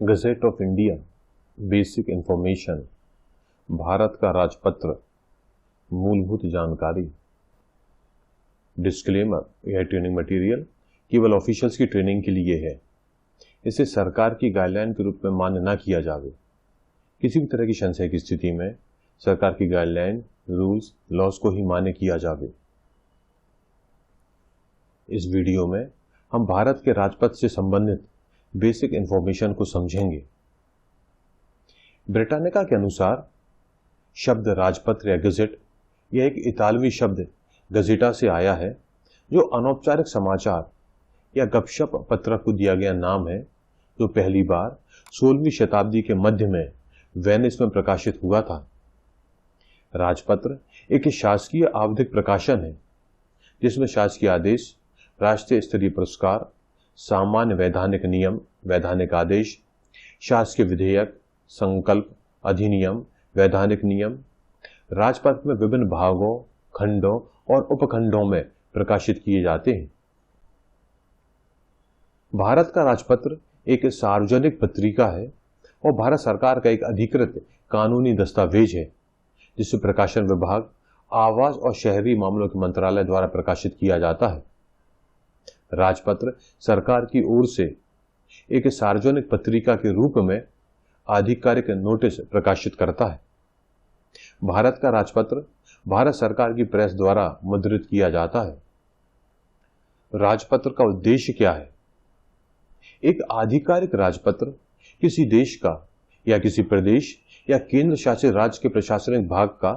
Gazette of India, basic information, Bharat का राजपत्र, मूलभूत जानकारी। डिस्क्लेमर, यह ट्रेनिंग मटेरियल केवल ऑफिशियल्स की ट्रेनिंग के लिए है। इसे सरकार की गाइडलाइन के रूप में मान्य न किया जावे। किसी भी तरह की संशय की स्थिति में सरकार की गाइडलाइन, रूल्स, लॉज को ही मान्य किया जावे। इस वीडियो में हम भारत के राजपत्र से संबंधित बेसिक इंफॉर्मेशन को समझेंगे। ब्रिटानिका के अनुसार शब्द राजपत्र या गज़ेट यह एक इतालवी शब्द गज़ेटा से आया है, जो अनौपचारिक समाचार या गपशप पत्र को दिया गया नाम है, जो पहली बार 16वीं शताब्दी के मध्य में वेनिस में प्रकाशित हुआ था। राजपत्र एक शासकीय आवधिक प्रकाशन है, जिसमें शासकीय आदेश, राष्ट्रीय स्तरीय पुरस्कार, सामान्य वैधानिक नियम, वैधानिक आदेश, शासकीय विधेयक, संकल्प, अधिनियम, वैधानिक नियम राजपत्र में विभिन्न भागों, खंडों और उपखंडों में प्रकाशित किए जाते हैं। भारत का राजपत्र एक सार्वजनिक पत्रिका है और भारत सरकार का एक अधिकृत कानूनी दस्तावेज है, जिसे प्रकाशन विभाग, आवास और शहरी मामलों के मंत्रालय द्वारा प्रकाशित किया जाता है। राजपत्र सरकार की ओर से एक सार्वजनिक पत्रिका के रूप में आधिकारिक नोटिस प्रकाशित करता है। भारत का राजपत्र भारत सरकार की प्रेस द्वारा मुद्रित किया जाता है। राजपत्र का उद्देश्य क्या है? एक आधिकारिक राजपत्र किसी देश का या किसी प्रदेश या केंद्र शासित राज्य के प्रशासनिक भाग का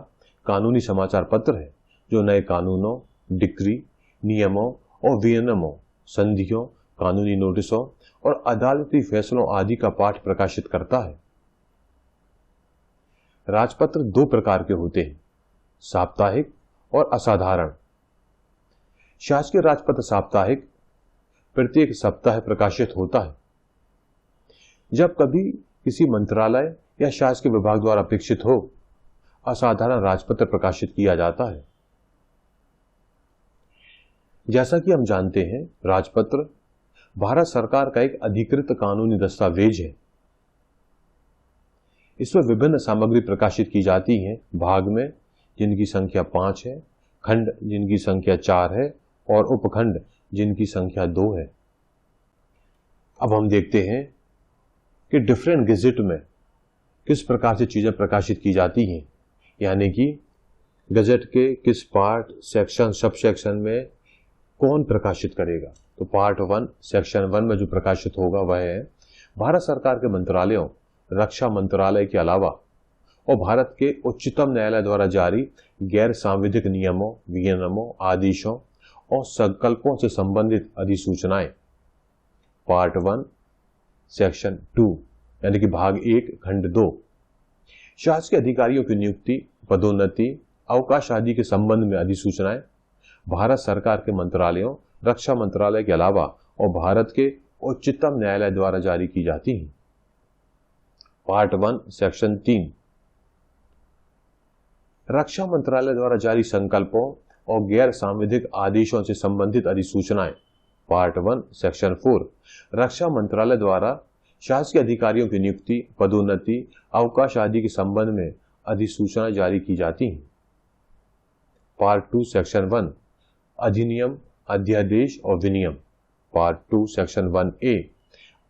कानूनी समाचार पत्र है, जो नए कानूनों, डिक्री, नियमों और विनियमों, संधियों, कानूनी नोटिसों और अदालती फैसलों आदि का पाठ प्रकाशित करता है। राजपत्र दो प्रकार के होते हैं, साप्ताहिक और असाधारण। शासकीय राजपत्र साप्ताहिक प्रत्येक सप्ताह प्रकाशित होता है। जब कभी किसी मंत्रालय या शासकीय विभाग द्वारा अपेक्षित हो, असाधारण राजपत्र प्रकाशित किया जाता है। जैसा कि हम जानते हैं, राजपत्र भारत सरकार का एक अधिकृत कानूनी दस्तावेज है। इसमें विभिन्न सामग्री प्रकाशित की जाती है, भाग में जिनकी संख्या 5 है, खंड जिनकी संख्या 4 है और उपखंड जिनकी संख्या 2 है। अब हम देखते हैं कि डिफरेंट गज़ेट में किस प्रकार से चीजें प्रकाशित की जाती हैं, यानी कि गज़ेट के किस पार्ट, सेक्शन, सब सेक्शन में कौन प्रकाशित करेगा। तो पार्ट 1 सेक्शन 1 में जो प्रकाशित होगा वह है भारत सरकार के मंत्रालयों, रक्षा मंत्रालय के अलावा और भारत के उच्चतम न्यायालय द्वारा जारी गैर सांविधिक नियमों, विनियमों, आदेशों और संकल्पों से संबंधित अधिसूचनाएं। पार्ट 1 सेक्शन 2 यानी कि भाग 1 खंड 2 शासकीय अधिकारियों की नियुक्ति, पदोन्नति, अवकाश आदि के संबंध में अधिसूचनाएं भारत सरकार के मंत्रालयों, रक्षा मंत्रालय के अलावा और भारत के उच्चतम न्यायालय द्वारा जारी की जाती हैं। पार्ट 1 सेक्शन 3 रक्षा मंत्रालय द्वारा जारी संकल्पों और गैर सांविधिक आदेशों से संबंधित अधिसूचनाएं। पार्ट 1 सेक्शन 4 रक्षा मंत्रालय द्वारा शासकीय अधिकारियों की नियुक्ति, पदोन्नति, अवकाश आदि के संबंध में अधिसूचना जारी की जाती हैं। पार्ट 2 सेक्शन 1 अधिनियम, अध्यादेश और विनियम। पार्ट 2 सेक्शन 1A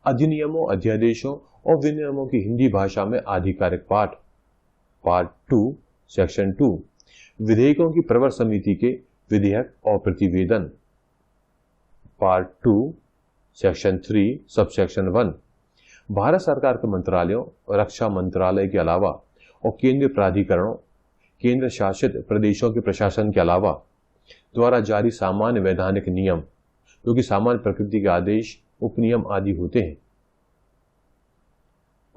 अधिनियमों, अध्यादेशों और विनियमों की हिंदी भाषा में आधिकारिक पाठ। पार्ट 2 सेक्शन 2 विधेयकों की प्रवर समिति के विधेयक और प्रतिवेदन। Part 2 section 3 sub section 1 Bharat सरकार के मंत्रालयों, रक्षा मंत्रालय के अलावा और केंद्रीय प्राधिकरणों, केंद्र शासित प्रदेशों के प्रशासन के अलावा द्वारा जारी सामान्य वैधानिक नियम, जो कि सामान्य प्रकृति के आदेश, उपनियम आदि होते हैं।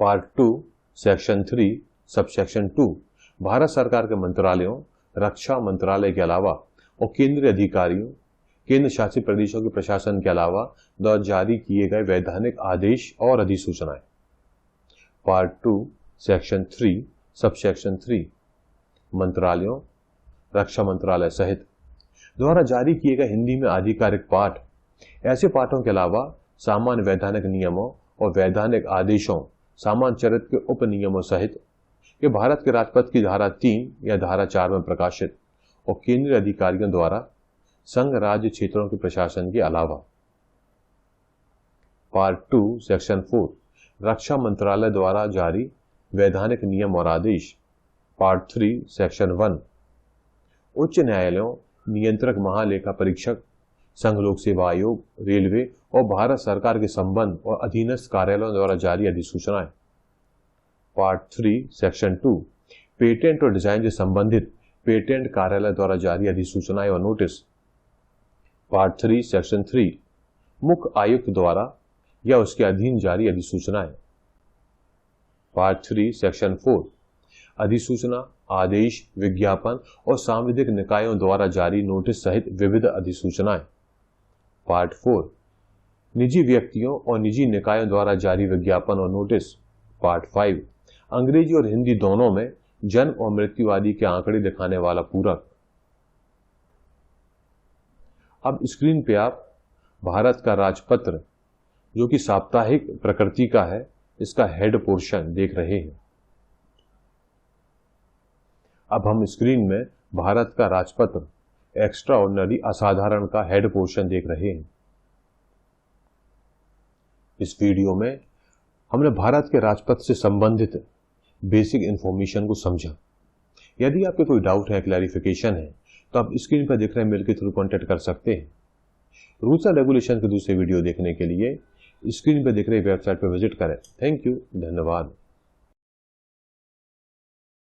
Part 2 section 3 sub section 2 Bharat सरकार के मंत्रालयों, रक्षा मंत्रालय के अलावा और केंद्रीय अधिकारियों, केंद्र शासित प्रदेशों के प्रशासन के अलावा द्वारा जारी किए गए वैधानिक आदेश और अधिसूचनाएं। पार्ट 2 सेक्शन 3 सब सेक्शन 3 मंत्रालयों, रक्षा मंत्रालय सहित द्वारा जारी किए गए हिंदी में आधिकारिक पाठ। ऐसे पाठों के अलावा सामान्य वैधानिक नियमों और वैधानिक आदेशों सामान्यचरित के उपनियमों सहित कि भारत के राजपत्र की धारा 3 या धारा 4 में प्रकाशित और केंद्रीय अधिकारियों द्वारा संघ राज्य क्षेत्रों के प्रशासन के अलावा। पार्ट 2 सेक्शन 4 रक्षा मंत्रालय द्वारा जारी वैधानिक नियम और आदेश। पार्ट 3 सेक्शन 1 उच्च न्यायालयों, नियंत्रक महालेखा परीक्षक, संघ लोक सेवा आयोग, रेलवे और भारत सरकार के संबंध और अधीनस्थ कार्यालयों द्वारा जारी अधिसूचनाएं। पार्ट 3 सेक्शन 2 पेटेंट और डिजाइन से संबंधित पेटेंट कार्यालय द्वारा जारी अधिसूचनाएं और नोटिस। पार्ट 3 सेक्शन 3 मुख्य आयुक्त द्वारा या उसके अधीन जारी अधिसूचनाएं। पार्ट 3 सेक्शन 4 अधिसूचना, आदेश, विज्ञापन और सांविधिक निकायों द्वारा जारी नोटिस सहित विविध अधिसूचनाएं। पार्ट 4 निजी व्यक्तियों और निजी निकायों द्वारा जारी विज्ञापन और नोटिस। पार्ट 5 अंग्रेजी और हिंदी दोनों में जन्म और मृत्यु आदि के आंकड़े दिखाने वाला पूरक। अब स्क्रीन पे आप भारत का राजपत्र जो कि साप्ताहिक प्रकृति का है, इसका हेड पोर्शन देख रहे हैं। अब हम स्क्रीन में भारत का राजपत्र एक्स्ट्रा ऑर्डिनरी असाधारण का हेड पोर्शन देख रहे हैं। इस वीडियो में हमने भारत के राजपत्र से संबंधित बेसिक इंफॉर्मेशन को समझा। यदि आपके कोई डाउट है, क्लैरिफिकेशन है, तो आप स्क्रीन पर दिख रहे मेल के थ्रू कॉन्टेक्ट कर सकते हैं। रूल्स एंड रेगुलेशन के दूसरे वीडियो देखने के लिए स्क्रीन पर दिख रही वेबसाइट पर विजिट करें। थैंक यू, धन्यवाद।